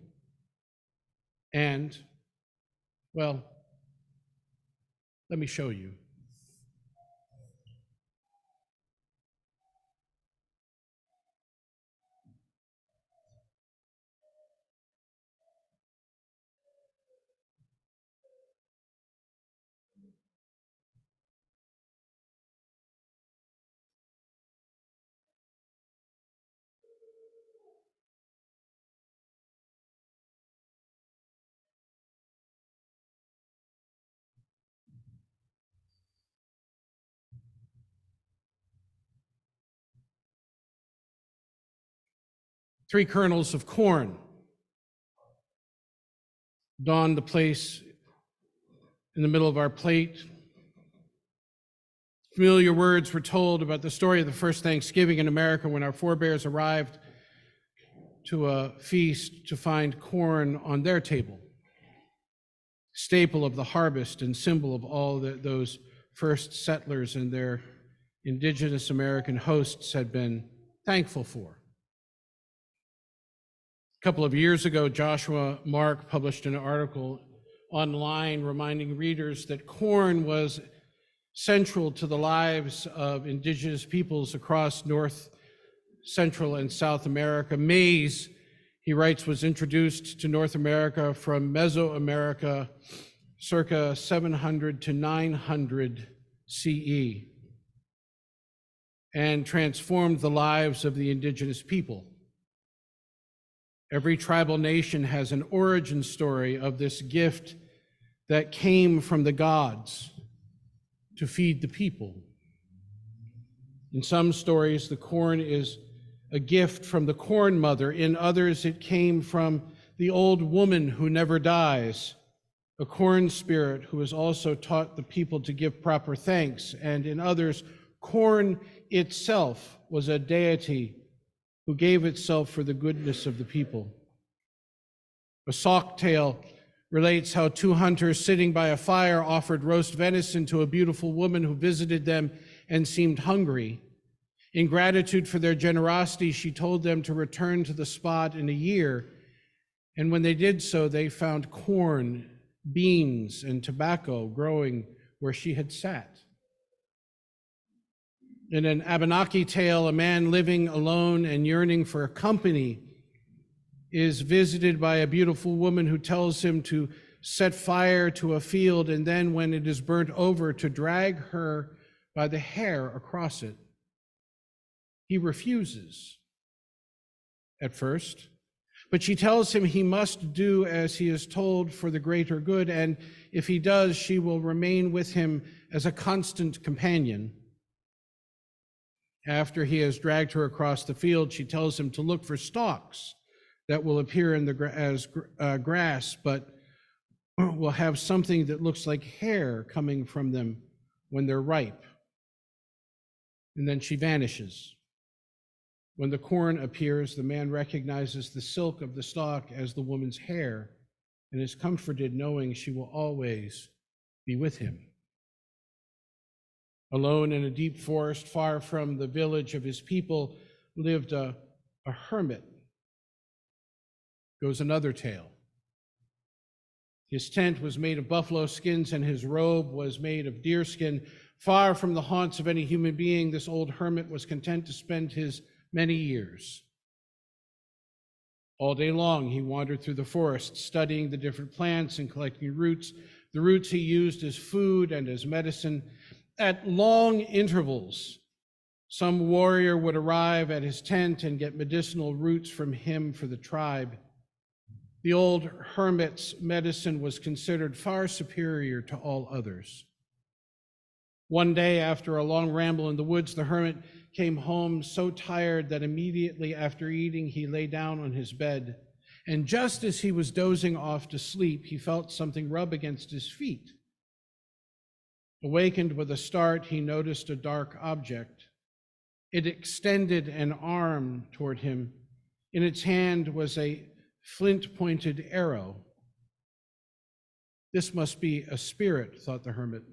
And, well, let me show you. Three kernels of corn dawned the place in the middle of our plate. Familiar words were told about the story of the first Thanksgiving in America when our forebears arrived to a feast to find corn on their table, staple of the harvest and symbol of all that those first settlers and their indigenous American hosts had been thankful for. A couple of years ago, Joshua Mark published an article online reminding readers that corn was central to the lives of indigenous peoples across North, Central, and South America. Maize, he writes, was introduced to North America from Mesoamerica circa 700 to 900 CE and transformed the lives of the indigenous people. Every tribal nation has an origin story of this gift that came from the gods to feed the people. In some stories, the corn is a gift from the corn mother. In others, it came from the old woman who never dies, a corn spirit who has also taught the people to give proper thanks. And in others, corn itself was a deity who gave itself for the goodness of the people. A Sauk tale relates how two hunters sitting by a fire offered roast venison to a beautiful woman who visited them and seemed hungry. In gratitude for their generosity, she told them to return to the spot in a year. And when they did so, they found corn, beans, and tobacco growing where she had sat. In an Abenaki tale, a man living alone and yearning for company is visited by a beautiful woman who tells him to set fire to a field and then, when it is burnt over, to drag her by the hair across it. He refuses at first, but she tells him he must do as he is told for the greater good, and if he does, she will remain with him as a constant companion. After he has dragged her across the field, she tells him to look for stalks that will appear in as grass, but will have something that looks like hair coming from them when they're ripe. And then she vanishes. When the corn appears, the man recognizes the silk of the stalk as the woman's hair and is comforted knowing she will always be with him. Alone in a deep forest, far from the village of his people, lived a hermit. Goes another tale. His tent was made of buffalo skins and his robe was made of deerskin. Far from the haunts of any human being, this old hermit was content to spend his many years. All day long, he wandered through the forest, studying the different plants and collecting roots. The roots he used as food and as medicine. At long intervals, some warrior would arrive at his tent and get medicinal roots from him for the tribe. The old hermit's medicine was considered far superior to all others. One day, after a long ramble in the woods, the hermit came home so tired that immediately after eating, he lay down on his bed. And just as he was dozing off to sleep, he felt something rub against his feet. Awakened with a start, he noticed a dark object. It extended an arm toward him. In its hand was a flint-pointed arrow. This must be a spirit, thought the hermit.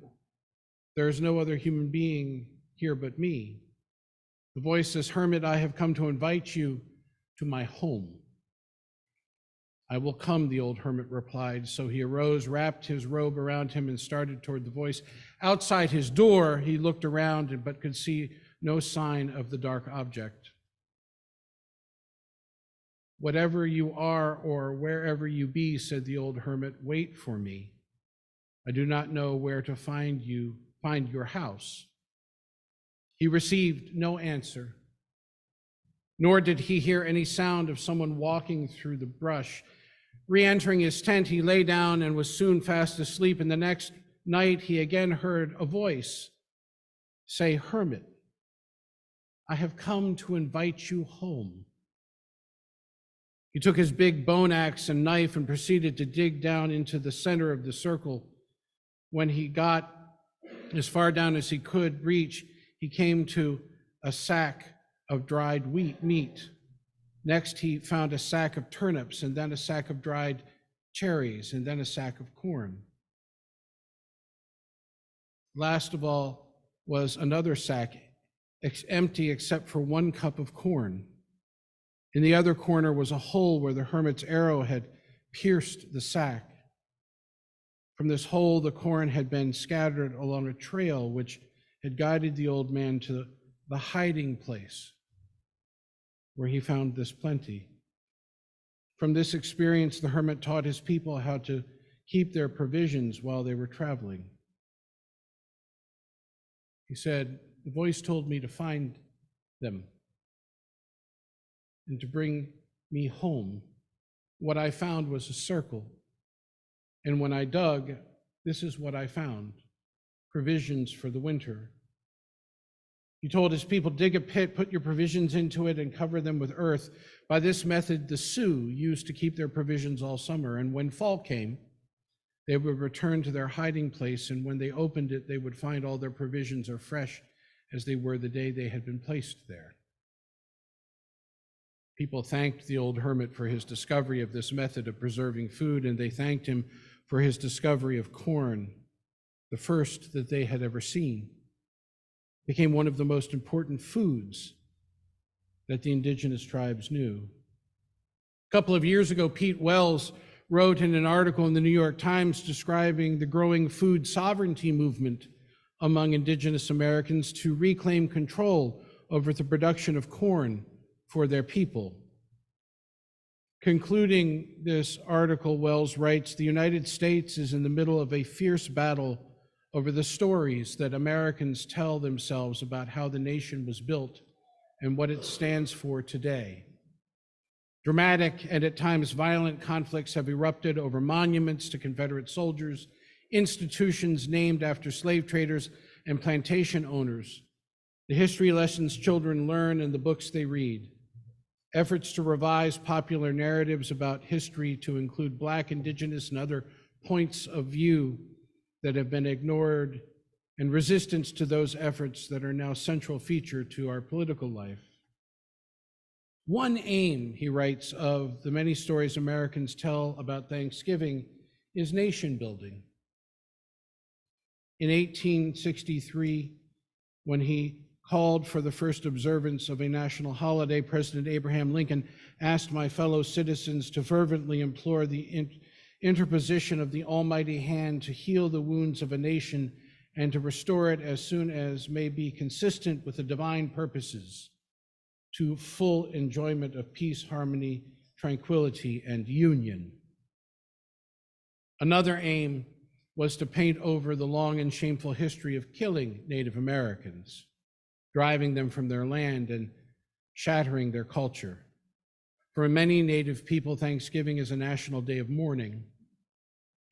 There is no other human being here but me. The voice says, "Hermit, I have come to invite you to my home. I will come, the old hermit replied. So he arose, wrapped his robe around him, and started toward the voice. Outside his door, he looked around, but could see no sign of the dark object. Whatever you are or wherever you be, said the old hermit, wait for me. I do not know where to find your house. He received no answer, nor did he hear any sound of someone walking through the brush. Re-entering his tent, he lay down and was soon fast asleep, and the next night he again heard a voice say, Hermit, I have come to invite you home. He took his big bone axe and knife and proceeded to dig down into the center of the circle. When he got as far down as he could reach, he came to a sack of dried meat. Next, he found a sack of turnips, and then a sack of dried cherries, and then a sack of corn. Last of all was another sack, empty except for 1 cup of corn. In the other corner was a hole where the hermit's arrow had pierced the sack. From this hole, the corn had been scattered along a trail which had guided the old man to the hiding place where he found this plenty. From this experience, the hermit taught his people how to keep their provisions while they were traveling. He said, the voice told me to find them and to bring me home. What I found was a circle. And when I dug, this is what I found: provisions for the winter. He told his people, dig a pit, put your provisions into it, and cover them with earth. By this method, the Sioux used to keep their provisions all summer, and when fall came, they would return to their hiding place, and when they opened it, they would find all their provisions are fresh as they were the day they had been placed there. People thanked the old hermit for his discovery of this method of preserving food, and they thanked him for his discovery of corn, the first that they had ever seen. It became one of the most important foods that the indigenous tribes knew. A couple of years ago, Pete Wells wrote in an article in the New York Times describing the growing food sovereignty movement among indigenous Americans to reclaim control over the production of corn for their people. Concluding this article, Wells writes, the United States is in the middle of a fierce battle over the stories that Americans tell themselves about how the nation was built and what it stands for today. Dramatic and at times violent conflicts have erupted over monuments to Confederate soldiers, institutions named after slave traders and plantation owners, the history lessons children learn and the books they read, efforts to revise popular narratives about history to include Black, Indigenous, and other points of view that have been ignored, and resistance to those efforts that are now central feature to our political life. One aim, he writes, of the many stories Americans tell about Thanksgiving is nation building. In 1863, when he called for the first observance of a national holiday, President Abraham Lincoln asked my fellow citizens to fervently implore the interposition of the almighty hand to heal the wounds of a nation and to restore it as soon as may be consistent with the divine purposes to full enjoyment of peace, harmony, tranquility, and union. Another aim was to paint over the long and shameful history of killing Native Americans, driving them from their land and shattering their culture. For many Native people, Thanksgiving is a national day of mourning,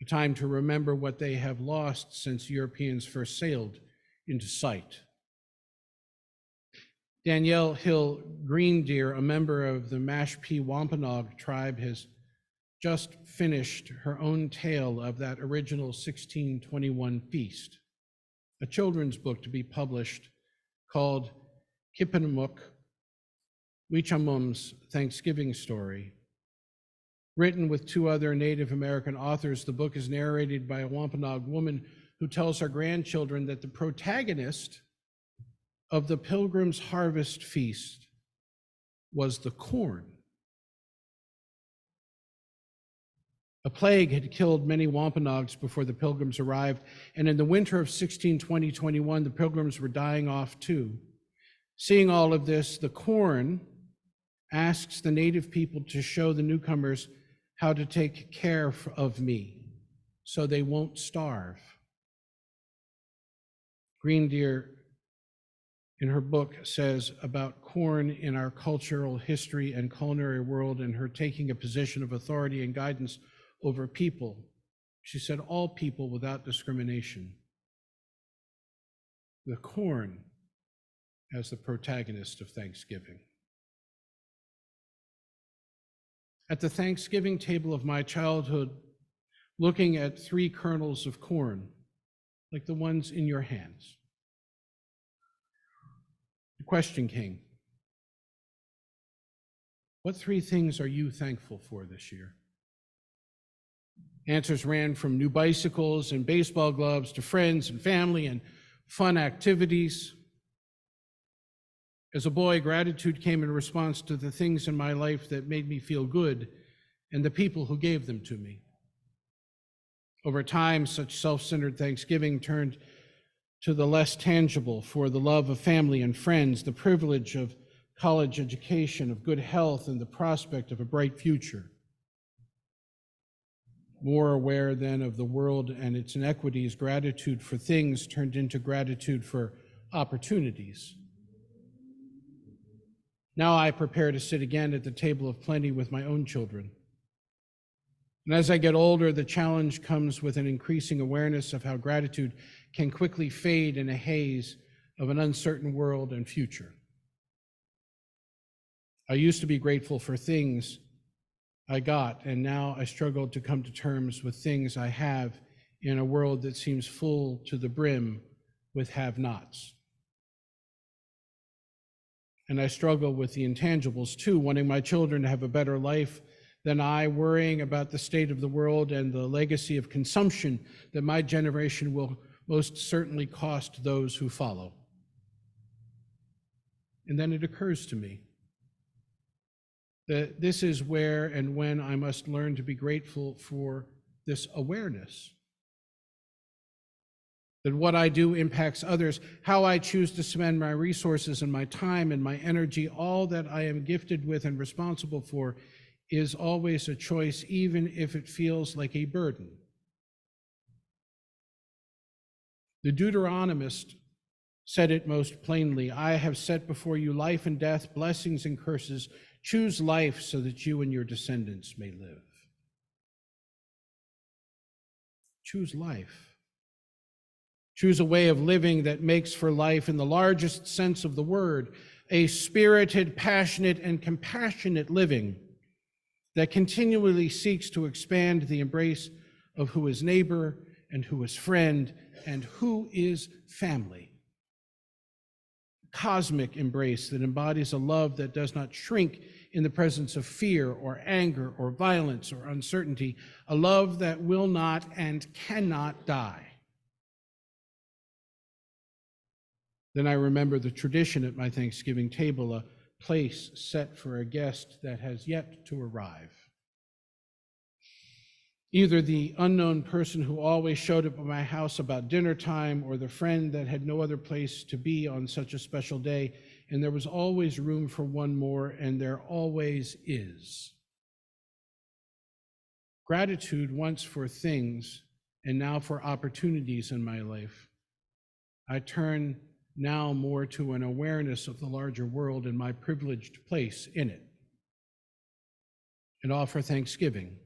a time to remember what they have lost since Europeans first sailed into sight. Danielle Hill Green Deer, a member of the Mashpee Wampanoag tribe, has just finished her own tale of that original 1621 feast, a children's book to be published called Kippenamuk, Weechamum's Thanksgiving Story. Written with 2 other Native American authors, the book is narrated by a Wampanoag woman who tells her grandchildren that the protagonist of the Pilgrim's Harvest Feast was the corn A plague had killed many Wampanoags before the Pilgrims arrived, and in the winter of 1620-21, the Pilgrims were dying off too. Seeing all of this, the corn asks the native people to show the newcomers how to take care of me so they won't starve. Green Deer, in her book, says about corn in our cultural history and culinary world and her taking a position of authority and guidance over people. She said, all people without discrimination. The corn as the protagonist of Thanksgiving. At the Thanksgiving table of my childhood, looking at 3 kernels of corn, like the ones in your hands, the question came, what 3 things are you thankful for this year? Answers ran from new bicycles and baseball gloves to friends and family and fun activities. As a boy, gratitude came in response to the things in my life that made me feel good and the people who gave them to me. Over time, such self-centered thanksgiving turned to the less tangible, for the love of family and friends, the privilege of college education, of good health, and the prospect of a bright future. More aware then of the world and its inequities, gratitude for things turned into gratitude for opportunities. Now I prepare to sit again at the table of plenty with my own children. And as I get older, the challenge comes with an increasing awareness of how gratitude can quickly fade in a haze of an uncertain world and future. I used to be grateful for things I got, and now I struggle to come to terms with things I have in a world that seems full to the brim with have-nots. And I struggle with the intangibles too, wanting my children to have a better life than I, worrying about the state of the world and the legacy of consumption that my generation will most certainly cost those who follow. And then it occurs to me that this is where and when I must learn to be grateful for this awareness. That what I do impacts others, how I choose to spend my resources and my time and my energy, all that I am gifted with and responsible for is always a choice, even if it feels like a burden. The Deuteronomist said it most plainly, I have set before you life and death, blessings and curses. Choose life so that you and your descendants may live. Choose life. Choose a way of living that makes for life in the largest sense of the word, a spirited, passionate, and compassionate living that continually seeks to expand the embrace of who is neighbor and who is friend and who is family. Cosmic embrace that embodies a love that does not shrink in the presence of fear or anger or violence or uncertainty, a love that will not and cannot die. Then I remember the tradition at my Thanksgiving table, a place set for a guest that has yet to arrive. Either the unknown person who always showed up at my house about dinner time, or the friend that had no other place to be on such a special day, and there was always room for one more, and there always is. Gratitude once for things, and now for opportunities in my life. I turn now more to an awareness of the larger world and my privileged place in it, and offer thanksgiving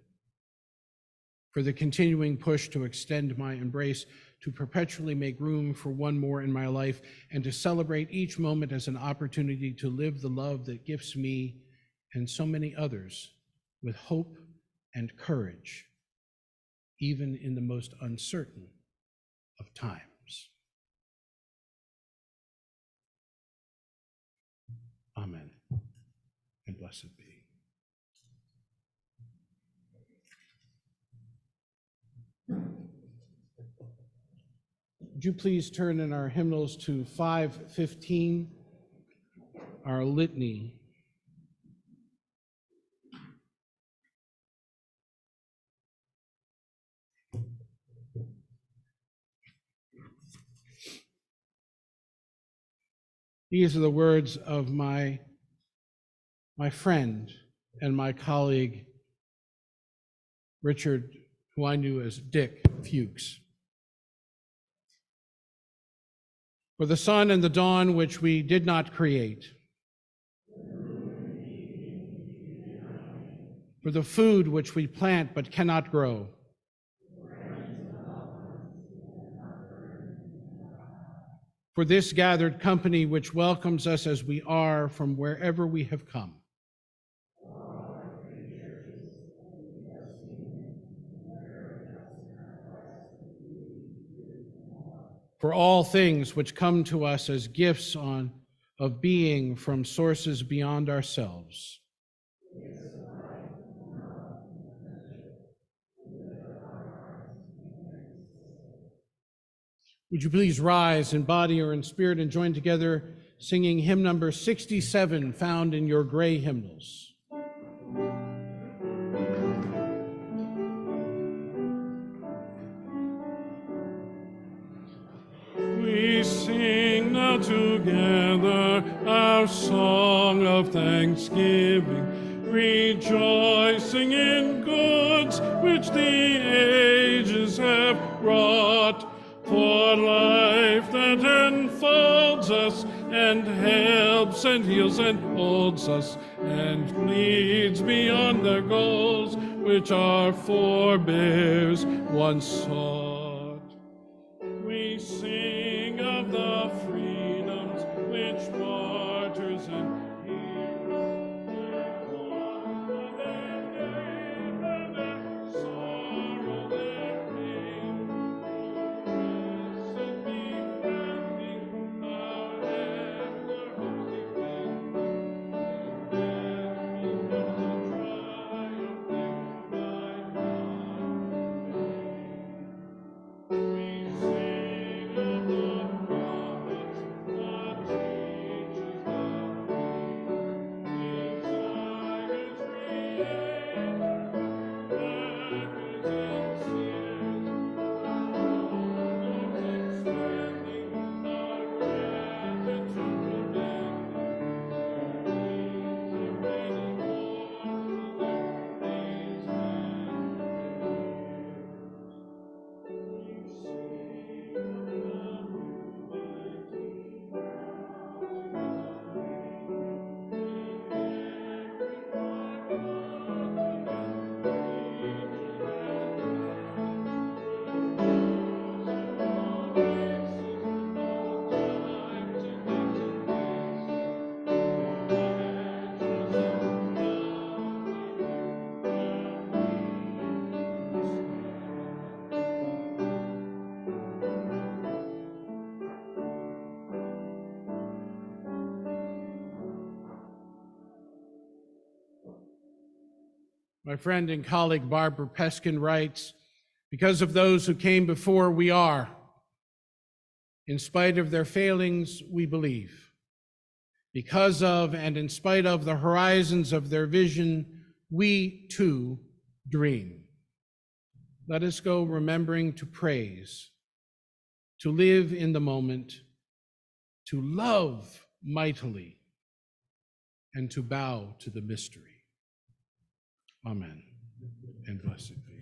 for the continuing push to extend my embrace, to perpetually make room for one more in my life, and to celebrate each moment as an opportunity to live the love that gifts me and so many others with hope and courage, even in the most uncertain of times. Amen, and blessed be. Would you please turn in our hymnals to 515, our litany. These are the words of my friend and my colleague, Richard, who I knew as Dick Fuchs. For the sun and the dawn which we did not create, for the food which we plant but cannot grow, for this gathered company which welcomes us as we are from wherever we have come. For all things which come to us as gifts of being from sources beyond ourselves. Would you please rise in body or in spirit and join together singing hymn number 67 found in your gray hymnals. We sing now together our song of thanksgiving, rejoicing in goods which the ages have wrought, for life that enfolds us and helps and heals and holds us and leads beyond the goals which our forebears once sought. We sing of the freedoms which martyrs and heroes have won, their name and their sorrow, their pain. Blessed befriending our ever hopes defending, and death becomes a triumph in thy we sing of the prophets, the teachers, the free, desires creator, beggars and sinners, those extending our gratitude commending, their needs of many more to their days and My friend and colleague Barbara Peskin writes, because of those who came before, we are. In spite of their failings, we believe. Because of and in spite of the horizons of their vision, we too dream. Let us go remembering to praise, to live in the moment, to love mightily, and to bow to the mystery. Amen, and blessed be.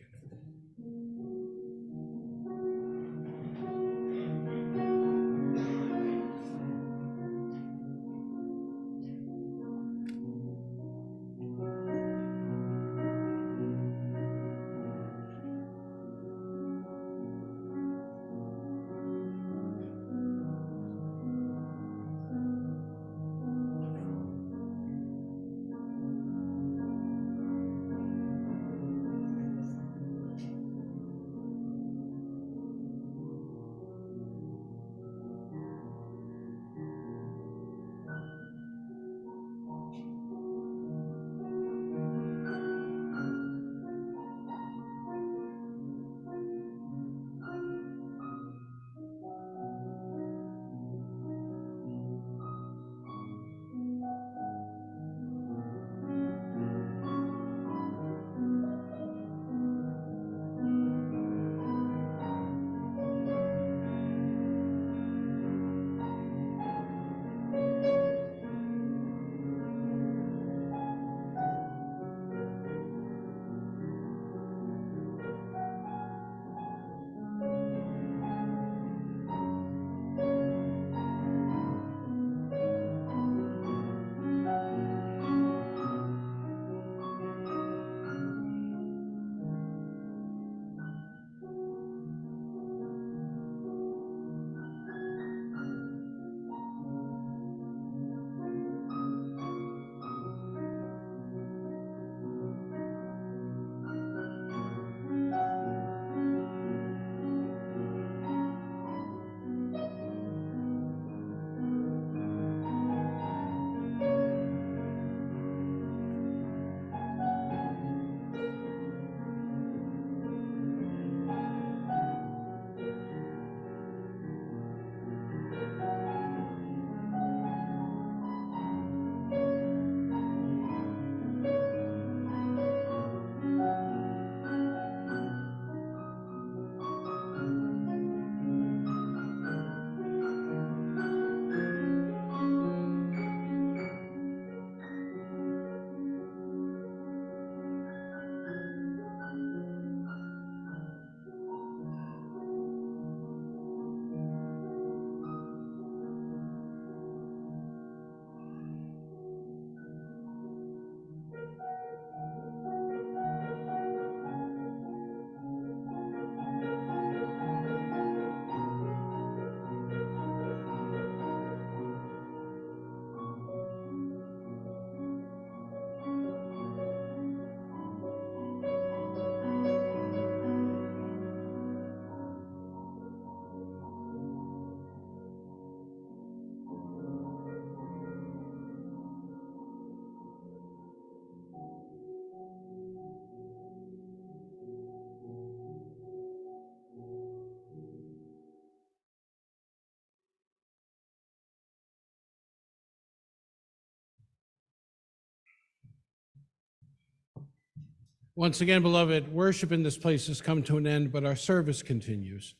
Once again, beloved, worship in this place has come to an end, but our service continues.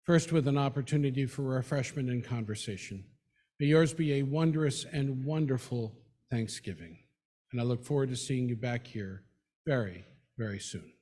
First, with an opportunity for refreshment and conversation. May yours be a wondrous and wonderful Thanksgiving. And I look forward to seeing you back here very, very soon.